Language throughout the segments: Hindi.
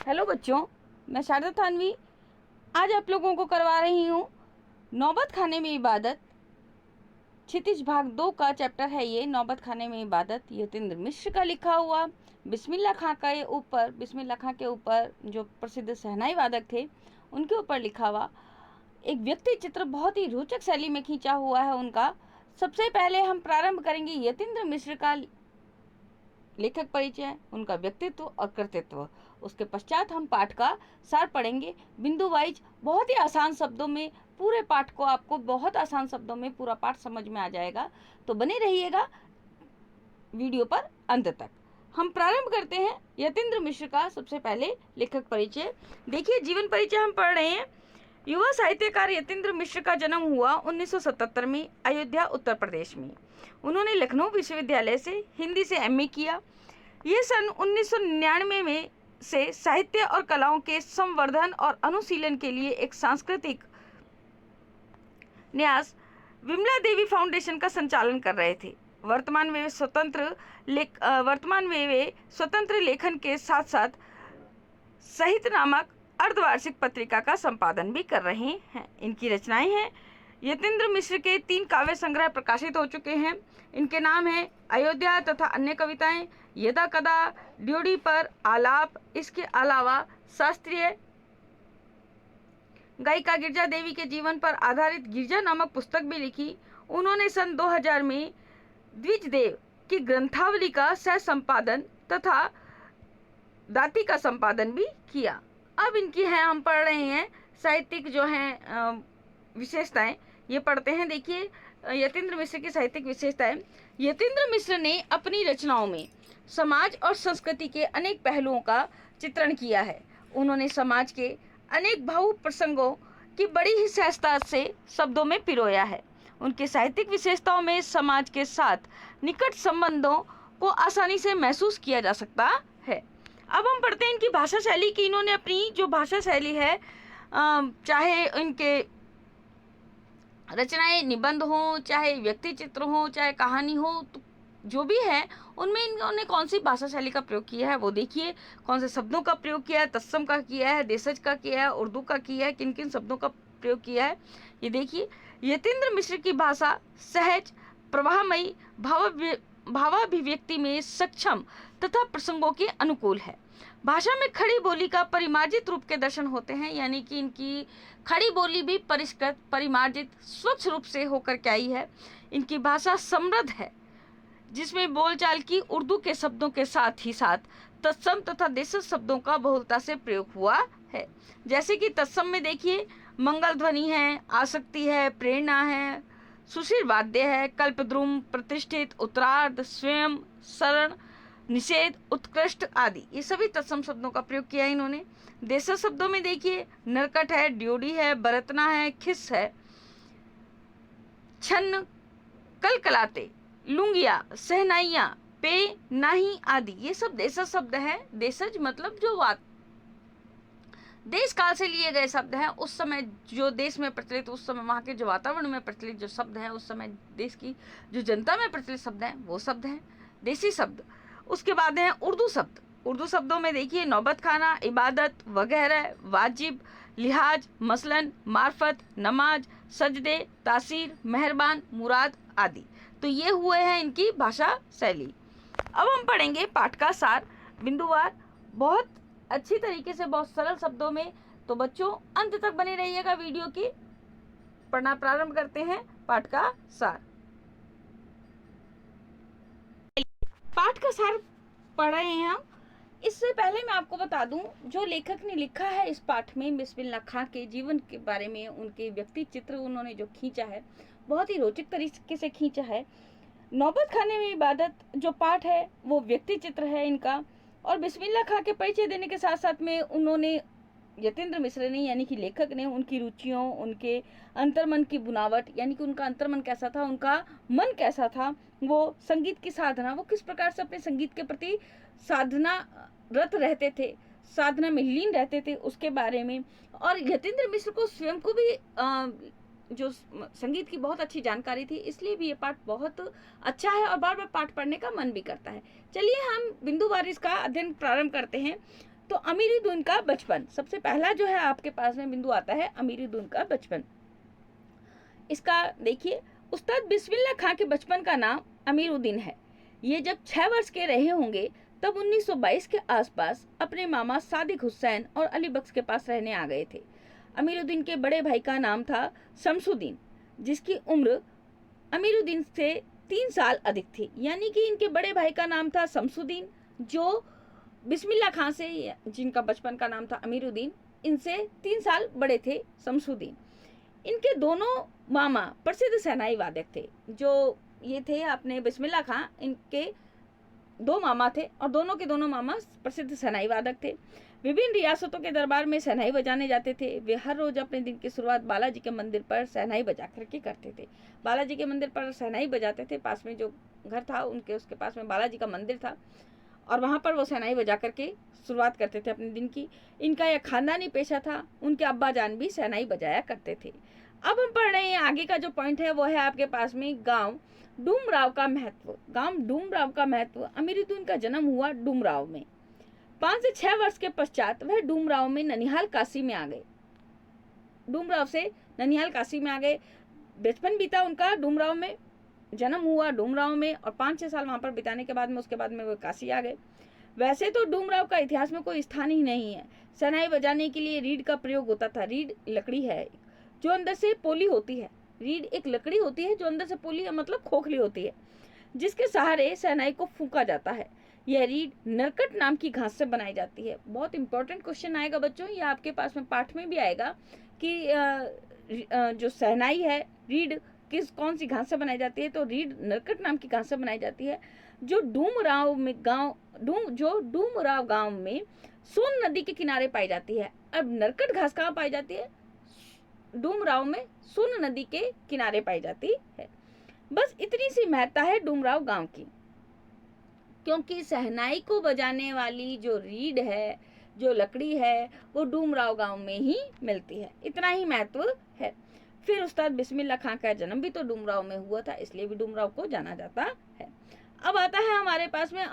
हेलो बच्चों, मैं शारदा थानवी आज आप लोगों को करवा रही हूँ नौबत खाने में इबादत। क्षितिज भाग 2 का चैप्टर है ये, नौबत खाने में इबादत। यतीन्द्र मिश्र का लिखा हुआ। बिस्मिल्लाह खां के ऊपर जो प्रसिद्ध शहनाई वादक थे उनके ऊपर लिखा हुआ एक व्यक्ति चित्र बहुत ही रोचक शैली में खींचा हुआ है उनका। सबसे पहले हम प्रारंभ करेंगे यतीन्द्र मिश्र का लेखक परिचय, उनका व्यक्तित्व और कृतित्व। उसके पश्चात हम पाठ का सार पढ़ेंगे बिंदु वाइज, बहुत ही आसान शब्दों में। पूरे पाठ को आपको बहुत आसान शब्दों में पूरा पाठ समझ में आ जाएगा, तो बने रहिएगा वीडियो पर अंत तक। हम प्रारंभ करते हैं यतीन्द्र मिश्र का सबसे पहले लेखक परिचय। देखिए, जीवन परिचय हम पढ़ रहे हैं। युवा साहित्यकार यतीन्द्र मिश्र का जन्म हुआ 1977 में अयोध्या उत्तर प्रदेश में। उन्होंने लखनऊ विश्वविद्यालय से हिंदी से एमए किया। ये सन 1999 में से साहित्य और कलाओं के संवर्धन और अनुशीलन के लिए एक सांस्कृतिक न्यास विमला देवी फाउंडेशन का संचालन कर रहे थे। वर्तमान में वे स्वतंत्र लेखन के साथ साथ साहित्य नामक अर्धवार्षिक पत्रिका का संपादन भी कर रहे हैं। इनकी रचनाएं हैं। यतीन्द्र मिश्र के 3 काव्य संग्रह प्रकाशित हो चुके हैं। इनके नाम हैं अयोध्या तथा अन्य कविताएं, यदा कदा, ड्योढ़ी पर आलाप। इसके अलावा शास्त्रीय गायिका गिरजा देवी के जीवन पर आधारित गिरजा नामक पुस्तक भी लिखी। उन्होंने सन 2000 में द्विजदेव की ग्रंथावली का सह संपादन तथा दाती का संपादन भी किया। अब इनकी है, हम पढ़ रहे हैं साहित्यिक जो हैं विशेषताएं, ये पढ़ते हैं। देखिए, यतीन्द्र मिश्र की साहित्यिक विशेषताएं। यतीन्द्र मिश्र ने अपनी रचनाओं में समाज और संस्कृति के अनेक पहलुओं का चित्रण किया है। उन्होंने समाज के अनेक भावुक प्रसंगों की बड़ी ही सहजता से शब्दों में पिरोया है। उनकी साहित्यिक विशेषताओं में समाज के साथ निकट संबंधों को आसानी से महसूस किया जा सकता है। अब हम पढ़ते हैं इनकी भाषा शैली की। इन्होंने अपनी जो भाषा शैली है, चाहे इनके रचनाएं निबंध हो, चाहे व्यक्ति चित्र हो, चाहे कहानी हो, तो जो भी है उनमें इन्होंने कौन सी भाषा शैली का प्रयोग किया है वो देखिए। कौन से शब्दों का प्रयोग किया है, तत्सम का किया है, देशज का किया है, उर्दू का किया है, किन किन शब्दों का प्रयोग किया है, ये देखिए। यतीन्द्र मिश्र की भाषा सहज, प्रवाहमयी, भावाभिव्यक्ति में सक्षम तथा प्रसंगों के अनुकूल है। भाषा में खड़ी बोली का परिमार्जित रूप के दर्शन होते हैं, यानी कि इनकी खड़ी बोली भी परिष्कृत, परिमार्जित, स्वच्छ रूप से होकर के आई है। इनकी भाषा समृद्ध है, जिसमें बोलचाल की उर्दू के शब्दों के साथ ही साथ तत्सम तथा देशज शब्दों का बहुलता से प्रयोग हुआ है। जैसे कि तत्सम में देखिए, मंगल ध्वनि है, आसक्ति है, प्रेरणा है, सुशील वाद्य है, कल्पद्रुम, प्रतिष्ठित, उत्तरार्ध, स्वयं, शरण, निषेध, उत्कृष्ट आदि, ये सभी तत्सम शब्दों का प्रयोग किया है इन्होंने। देशज शब्दों में देखिए, नरकट है, ड्योढ़ी है, बरतना है, खिस है, छन्न, कलकलाते, लुंगिया, सहनाइया, पे, नाही आदि, ये सब देशज शब्द हैं। देशज मतलब जो देश काल से लिए गए शब्द हैं। उस समय जो देश में प्रचलित, उस समय वहाँ के जो वातावरण में प्रचलित जो शब्द हैं, उस समय देश की जो जनता में प्रचलित शब्द हैं, वो शब्द हैं देसी शब्द। उसके बाद हैं उर्दू शब्द। उर्दू शब्दों में देखिए, नौबत खाना, इबादत, वगैरह, वाजिब, लिहाज, मसलन, मार्फत, नमाज, सजदे, तासीर, मेहरबान, मुराद आदि। तो ये हुए हैं इनकी भाषा शैली। अब हम पढ़ेंगे पाठ का सार बिंदुवार, बहुत अच्छी तरीके से, बहुत सरल शब्दों में। तो बच्चों, अंत तक बने रहिएगा वीडियो की। पढ़ना प्रारंभ करते हैं पाठ का सार। पाठ का सार पढ़ रहे हैं हम। इससे पहले मैं आपको बता दूं, जो लेखक ने लिखा है इस पाठ में बिस्मिल्लाह खां के जीवन के बारे में, उनके व्यक्ति चित्र उन्होंने जो खींचा है, बहुत ही रोचक तरीके से खींचा है। नौबत खाने में इबादत जो पाठ है वो व्यक्ति चित्र है इनका। और बिस्मिल्लाह खां के परिचय देने के साथ साथ में उन्होंने, यतीन्द्र मिश्र ने यानी कि लेखक ने, उनकी रुचियों, उनके अंतर्मन की बुनावट, यानी कि उनका अंतर्मन कैसा था, उनका मन कैसा था, वो संगीत की साधना, वो किस प्रकार से अपने संगीत के प्रति साधना रत रहते थे, साधना में लीन रहते थे, उसके बारे में। और यतीन्द्र मिश्र को स्वयं को भी जो संगीत की बहुत अच्छी जानकारी थी, इसलिए भी ये पाठ बहुत अच्छा है और बार बार पाठ पढ़ने का मन भी करता है। चलिए हम बिंदुवार इसका अध्ययन प्रारंभ करते हैं। तो अमीरुद्दीन का बचपन, सबसे पहला जो है आपके पास में बिंदु आता है अमीरुद्दीन का बचपन। इसका देखिए, उस्ताद बिस्मिल्लाह खां के बचपन का नाम अमीरुद्दीन है। ये जब 6 वर्ष के रहे होंगे तब 1922 के आसपास अपने मामा सादिक हुसैन और अली बख्श के पास रहने आ गए थे। अमीरुद्दीन के बड़े भाई का नाम था शमसुद्दीन, जिसकी उम्र अमीरुद्दीन से 3 साल अधिक थी। यानी कि इनके बड़े भाई का नाम था शमसुद्दीन, जो बिस्मिल्लाह खां से, जिनका बचपन का नाम था अमीरुद्दीन, इनसे 3 साल बड़े थे शमसुद्दीन। इनके दोनों मामा प्रसिद्ध शहनाई वादक थे। जो ये थे अपने बिस्मिल्लाह खां, इनके 2 मामा थे और दोनों के दोनों मामा प्रसिद्ध शहनाई वादक थे। विभिन्न रियासतों के दरबार में शहनाई बजाने जाते थे। वे हर रोज अपने दिन की शुरुआत बालाजी के मंदिर पर शहनाई बजा करके करते थे। बालाजी के मंदिर पर शहनाई बजाते थे। पास में जो घर था उनके, उसके पास में बालाजी का मंदिर था और वहाँ पर वो शहनाई बजा करके शुरुआत करते थे अपने दिन की। इनका यह खानदानी पेशा था। उनके अब्बा जान भी शहनाई बजाया करते थे। अब हम पढ़ रहे हैं आगे का जो पॉइंट है वो है आपके पास में गांव डूमराव का महत्व। गांव डूमराव का महत्व। अमीरुद्दीन का जन्म हुआ डूमराव में। 5 से 6 वर्ष के पश्चात वह डूमराव में ननिहाल काशी में आ गए। डूमराव से ननिहाल काशी में आ गए। बचपन बीता उनका डूमराव में, जन्म हुआ डूमराव में और 5-6 साल वहां पर बिताने के बाद में उसके बाद में वो काशी आ गए। वैसे तो डूमराव का इतिहास में कोई स्थान ही नहीं है। शहनाई बजाने के लिए रीड का प्रयोग होता था। रीड लकड़ी है जो अंदर से पोली होती है। रीड एक लकड़ी होती है जो अंदर से पोली है, मतलब खोखली होती है, जिसके सहारे शहनाई को फूंका जाता है। यह रीड नरकट नाम की घास से बनाई जाती है। बहुत इंपॉर्टेंट क्वेश्चन आएगा बच्चों, ये आपके पास में पाठ में भी आएगा कि जो शहनाई है, रीड कौन सी घास से बनाई जाती है। तो रीड नरकट नाम की घास से बनाई जाती है, जो डूमराव गांव में सोन नदी के किनारे पाई जाती है। अब नरकट घास कहाँ पाई जाती है? डूमराव में सोन नदी के किनारे पाई जाती है। बस इतनी सी महत्ता है डूमराव गांव की, क्योंकि शहनाई को बजाने वाली जो रीड है, जो लकड़ी है, वो डूमराव गांव में ही मिलती है। इतना ही महत्व है। फिर उस्ताद बिस्मिल्लाह खां का जन्म भी तो डूमराव में हुआ था, इसलिए भी डूमराव को जाना जाता है। अब आता है हमारे पास में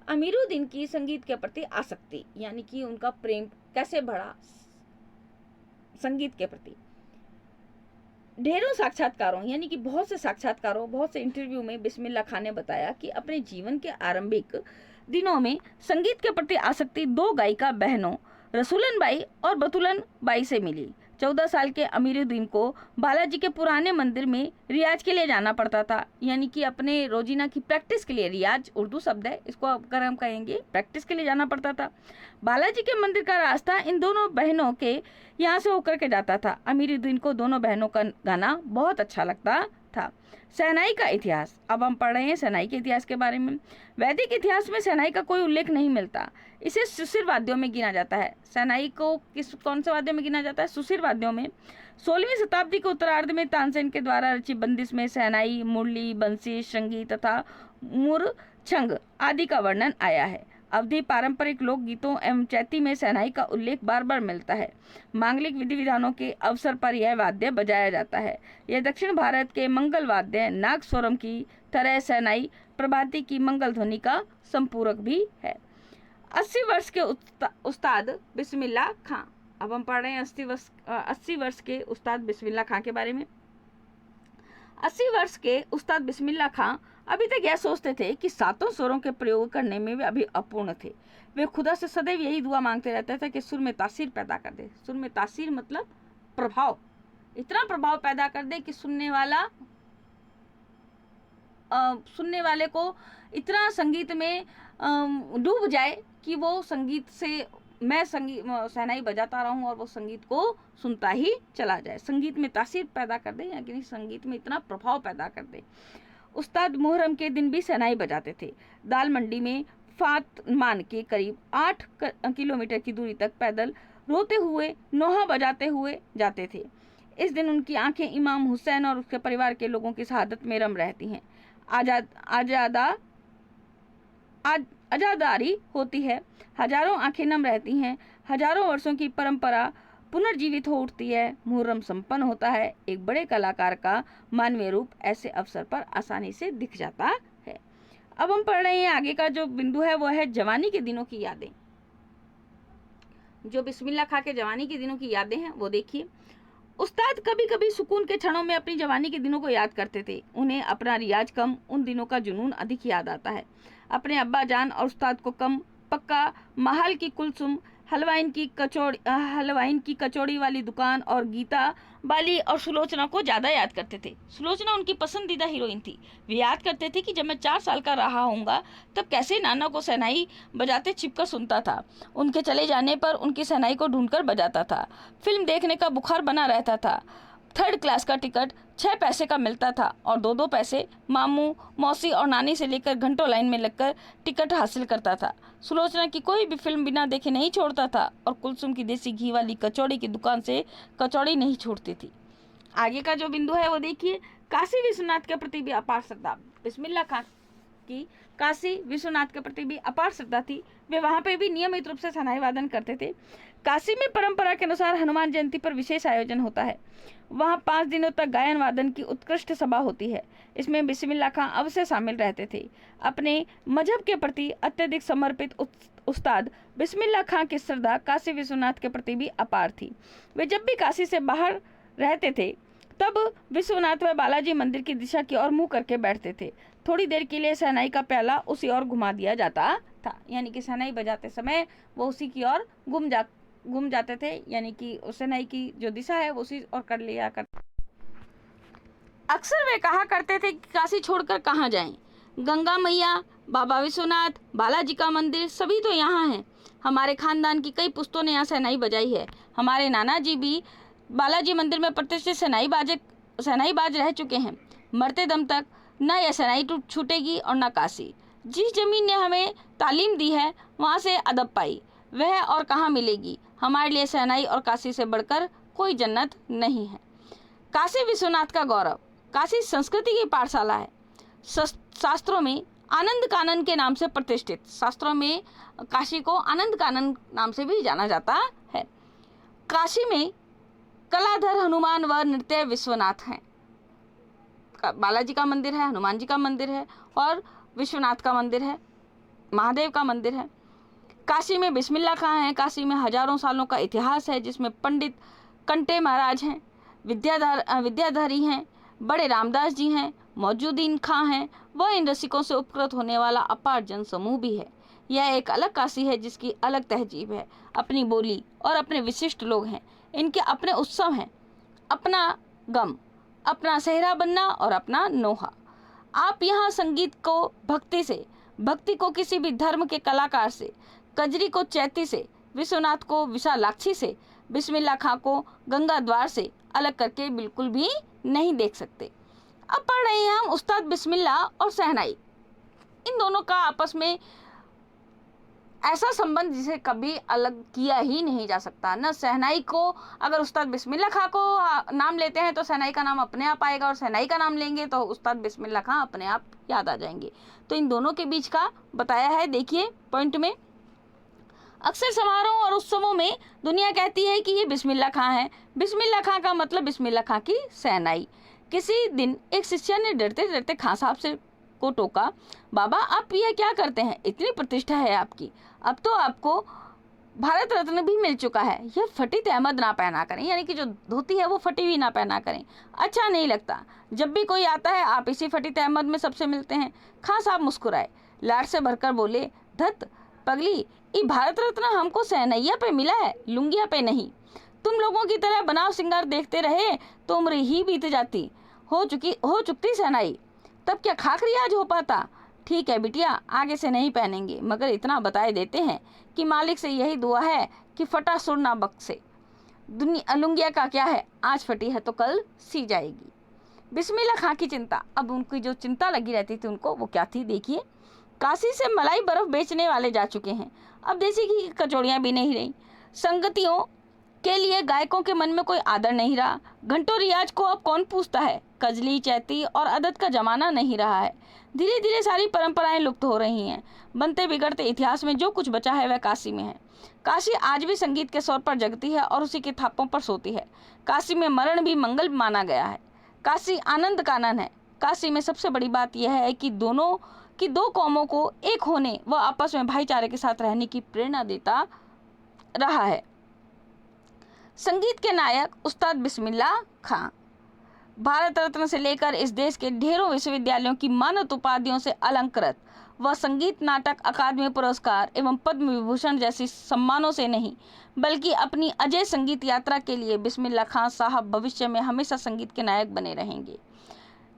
अमीरुद्दीन की संगीत के प्रति आसक्ति, यानी कि उनका प्रेम कैसे बढ़ा संगीत के प्रति। ढेरों साक्षात्कारों, यानी कि बहुत से साक्षात्कारों, बहुत से इंटरव्यू में बिस्मिल्लाह खां ने बताया कि अपने जीवन के आरंभिक दिनों में संगीत के प्रति आसक्ति 2 गायिका बहनों रसूलन बाई और बतूलन बाई से मिली। 14 साल के अमीरुद्दीन को बालाजी के पुराने मंदिर में रियाज के लिए जाना पड़ता था, यानी कि अपने रोजीना की प्रैक्टिस के लिए। रियाज उर्दू शब्द है, इसको अगर हम कहेंगे प्रैक्टिस के लिए जाना पड़ता था। बालाजी के मंदिर का रास्ता इन दोनों बहनों के यहाँ से होकर के जाता था। अमीरुद्दीन को दोनों बहनों का गाना बहुत अच्छा लगता था। शहनाई का इतिहास। अब हम पढ़ रहे हैं शहनाई के इतिहास के बारे में। वैदिक इतिहास में शहनाई का कोई उल्लेख नहीं मिलता। इसे सुशिर वाद्यों में गिना जाता है। शहनाई को कौन से वाद्यों में गिना जाता है? सुशिर वाद्यों में। 16वीं शताब्दी के उत्तरार्ध में तानसेन के द्वारा रचित बंदिश में शहनाई, मुरली, बंसी, शंगी तथा मुरछंग आदि का वर्णन आया है। अवधि पारंपरिक लोक गीतों एवं चैती में शहनाई का उल्लेख बार बार मिलता है। मांगलिक विधि विधानों के अवसर पर यह वाद्य बजाया जाता है। यह दक्षिण भारत के मंगल वाद्य नागस्वरम की तरह शहनाई प्रभाती की मंगल ध्वनि का संपूरक भी है। 80 वर्ष के उस्ताद बिस्मिल्लाह खां। अब हम पढ़ रहे हैं 80 वर्ष के उस्ताद बिस्मिल्लाह खां के बारे में। 80 वर्ष के उस्ताद बिस्मिल्लाह खां अभी तक यह सोचते थे कि 7 स्वरों के प्रयोग करने में वे अभी अपूर्ण थे। वे खुदा से सदैव यही दुआ मांगते रहते थे कि सुर में तासीर पैदा कर दे। सुर में तासीर मतलब प्रभाव, इतना प्रभाव पैदा कर दे कि सुनने वाले को इतना संगीत में डूब जाए कि वो संगीत से, मैं शहनाई बजाता रहूं और वो संगीत को सुनता ही चला जाए। संगीत में तासीर पैदा कर दे, यानी संगीत में इतना प्रभाव पैदा कर दे। उस्ताद मुहर्रम के दिन भी शहनाई बजाते थे। दाल मंडी में फातमान के करीब 8 किलोमीटर की दूरी तक पैदल रोते हुए, नोहा बजाते हुए जाते थे। इस दिन उनकी आंखें इमाम हुसैन और उसके परिवार के लोगों की शहादत में रम रहती हैं। आजादारी होती है। हजारों आंखें नम रहती हैं। हजारों वर्षों की परंपरा पुनर्जीवित हो उठती है। मुहर्रम संपन्न होता है। एक बड़े कलाकार का मानवीय रूप ऐसे अवसर पर आसानी से दिख जाता है। अब हम पढ़ रहे हैं आगे का जो बिंदु है वो है जवानी के दिनों की यादें। जो बिस्मिल्लाह खां के जवानी के दिनों की यादें हैं वो देखिए। उस्ताद कभी कभी सुकून के क्षणों में अपनी जवानी के दिनों को याद करते थे। उन्हें अपना रियाज कम, उन दिनों का जुनून अधिक याद आता है। अपने अब्बा जान और उस्ताद को कम, पक्का महल की कुलसुम, हलवाइन की कचौड़ी वाली दुकान और गीता बाली और सुलोचना को ज़्यादा याद करते थे। सुलोचना उनकी पसंदीदा हीरोइन थी। वे याद करते थे कि जब मैं 4 साल का रहा होऊंगा तब कैसे नाना को शहनाई बजाते छिपकर सुनता था। उनके चले जाने पर उनकी शहनाई को ढूंढकर बजाता था। फिल्म देखने का बुखार बना रहता था। 3rd क्लास का टिकट 6 पैसे का मिलता था और 2-2 पैसे मामू, मौसी और नानी से लेकर घंटों लाइन में लगकर टिकट हासिल करता था। सुलोचना की कोई भी फिल्म बिना देखे नहीं छोड़ता था और कुलसुम की देसी घी वाली कचौड़ी की दुकान से कचौड़ी नहीं छोड़ती थी। आगे का जो बिंदु है वो देखिए। काशी विश्वनाथ के प्रति भी अपार श्रद्धा। बिस्मिल्लाह खां की काशी विश्वनाथ के प्रति भी अपार श्रद्धा थी। वे वहाँ पे भी नियमित रूप से शहनाई वादन करते थे। काशी में परंपरा के अनुसार हनुमान जयंती पर विशेष आयोजन होता है। वहाँ 5 दिनों तक गायन वादन की उत्कृष्ट सभा होती है। इसमें बिस्मिल्लाह खां अवश्य शामिल रहते थे। अपने मजहब के प्रति अत्यधिक समर्पित उस्ताद बिस्मिल्लाह खां की श्रद्धा काशी विश्वनाथ के प्रति भी अपार थी। वे जब भी काशी से बाहर रहते थे तब विश्वनाथ व बालाजी मंदिर की दिशा की ओर मुंह करके बैठते थे। थोड़ी देर के लिए शहनाई का प्याला उसी ओर घुमा दिया जाता था, यानी कि शहनाई बजाते समय वो उसी की ओर घूम जाते थे, यानी कि शहनाई की जो दिशा है वो उसी ओर कर लिया करते। अक्सर वे कहा करते थे कि काशी छोड़कर कहाँ जाएं। गंगा मैया, बाबा विश्वनाथ, बालाजी का मंदिर सभी तो यहाँ हैं। हमारे खानदान की कई पुश्तों ने यहाँ शहनाई बजाई है। हमारे नाना जी भी बालाजी मंदिर में प्रतिष्ठित शहनाईबाज रह चुके हैं। मरते दम तक न यह शहनाई छूटेगी और न काशी। जिस जमीन ने हमें तालीम दी है वहाँ से अदब पाई, वह और कहाँ मिलेगी। हमारे लिए शहनाई और काशी से बढ़कर कोई जन्नत नहीं है। काशी विश्वनाथ का गौरव। काशी संस्कृति की पाठशाला है। शास्त्रों में आनंद कानन के नाम से प्रतिष्ठित। शास्त्रों में काशी को आनंद कानन नाम से भी जाना जाता है। काशी में कलाधर हनुमान व नृत्य विश्वनाथ हैं। बालाजी का मंदिर है, हनुमान जी का मंदिर है और विश्वनाथ का मंदिर है, महादेव का मंदिर है। काशी में बिस्मिल्लाह खां हैं। काशी में हजारों सालों का इतिहास है, जिसमें पंडित कंटे महाराज हैं, विद्याधरी हैं, बड़े रामदास जी हैं, मौजूदीन खां हैं, वह इन रसिकों से उपकृत होने वाला अपार जन समूह भी है। यह एक अलग काशी है जिसकी अलग तहजीब है, अपनी बोली और अपने विशिष्ट लोग हैं। इनके अपने उत्सव हैं, अपना गम, अपना सेहरा बनना और अपना नोहा। आप यहाँ संगीत को भक्ति से, भक्ति को किसी भी धर्म के कलाकार से, कजरी को चैती से, विश्वनाथ को विशालाक्षी से, बिस्मिल्लाह खां को गंगा द्वार से अलग करके बिल्कुल भी नहीं देख सकते। अब पढ़ रहे हैं हम उस्ताद बिस्मिल्लाह और शहनाई। इन दोनों का आपस में ऐसा संबंध जिसे कभी अलग किया ही नहीं जा सकता। न शहनाई को अगर उस्ताद बिस्मिल्लाह खां को नाम लेते हैं तो शहनाई का नाम अपने आप आएगा, और शहनाई का नाम लेंगे तो उस्ताद बिस्मिल्लाह खां अपने आप याद आ जाएंगे। तो इन दोनों के बीच का बताया है, देखिए पॉइंट में। अक्सर समारोह और उत्सवों में दुनिया कहती है कि ये बिस्मिल्लाह खां है। बिस्मिल्लाह खां का मतलब बिस्मिल्लाह खां की शहनाई। किसी दिन एक शिष्य ने डरते डरते खां साहब से को टोका, बाबा आप ये क्या करते हैं, इतनी प्रतिष्ठा है आपकी, अब तो आपको भारत रत्न भी मिल चुका है, यह फटी अहमद ना पहना करें, यानी कि जो धोती है वो फटी हुई ना पहना करें, अच्छा नहीं लगता। जब भी कोई आता है आप इसी फटी अहमद में सबसे मिलते हैं। खां साहब मुस्कुराए, लाड से भरकर बोले, धत पगली, ये भारत रत्न हमको सहनैया पे मिला है, लुंगिया पे नहीं। तुम लोगों की तरह बनाव सिंगार देखते रहे तो उम्र ही बीत जाती, हो चुकती सहनाई, तब क्या खाक रियाज हो पाता। ठीक है बिटिया, आगे से नहीं पहनेंगे, मगर इतना बताए देते हैं कि मालिक से यही दुआ है कि फटा सुर ना बख्शे। लुंगिया का क्या है, आज फटी है तो कल सी जाएगी। बिस्मिल्लाह खां की चिंता, अब उनकी जो चिंता लगी रहती थी उनको, वो क्या थी देखिए। काशी से मलाई बर्फ बेचने वाले जा चुके हैं, अब देसी घी की कचौड़ियाँ भी नहीं रही। संगतियों के लिए गायकों के मन में कोई आदर नहीं रहा। घंटों रियाज को अब कौन पूछता है। कजली, चैती और अदद का जमाना नहीं रहा है। धीरे धीरे सारी परंपराएं लुप्त हो रही हैं। बनते बिगड़ते इतिहास में जो कुछ बचा है वह काशी में है। काशी आज भी संगीत के स्वर पर जगती है और उसी के थापों पर सोती है। काशी में मरण भी मंगल माना गया है। काशी आनंद कानन है। काशी में सबसे बड़ी बात यह है कि दो कौमों को एक होने व आपस में भाईचारे के साथ रहने की प्रेरणा देता रहा है। संगीत के नायक उस्ताद बिस्मिल्लाह खां, भारत रत्न से लेकर इस देश के ढेरों विश्वविद्यालयों की मानद उपाधियों से अलंकृत वह संगीत नाटक अकादमी पुरस्कार एवं पद्म विभूषण जैसी सम्मानों से नहीं, बल्कि अपनी अजय संगीत यात्रा के लिए बिस्मिल्लाह खां साहब भविष्य में हमेशा संगीत के नायक बने रहेंगे।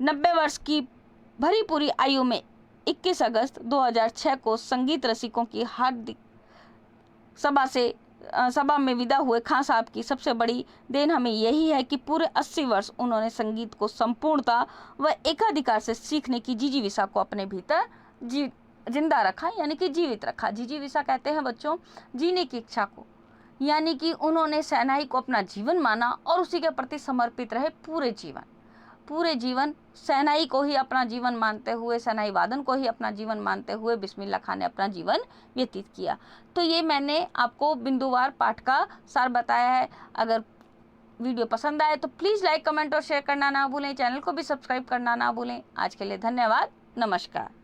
90 वर्ष की भरी पूरी आयु में 21 अगस्त 2006 को संगीत रसिकों की हार्दिक सभा में विदा हुए खां साहब की सबसे बड़ी देन हमें यही है कि पूरे 80 वर्ष उन्होंने संगीत को संपूर्णता व एकाधिकार से सीखने की जिजीविषा को अपने भीतर जिंदा रखा, यानी कि जीवित रखा। जिजीविषा कहते हैं बच्चों जीने की इच्छा को, यानी कि उन्होंने शहनाई को अपना जीवन माना और उसी के प्रति समर्पित रहे पूरे जीवन शहनाई को ही अपना जीवन मानते हुए, शहनाई वादन को ही अपना जीवन मानते हुए बिस्मिल्लाह खां ने अपना जीवन व्यतीत किया। तो ये मैंने आपको बिंदुवार पाठ का सार बताया है। अगर वीडियो पसंद आए तो प्लीज़ लाइक, कमेंट और शेयर करना ना भूलें। चैनल को भी सब्सक्राइब करना ना भूलें। आज के लिए धन्यवाद। नमस्कार।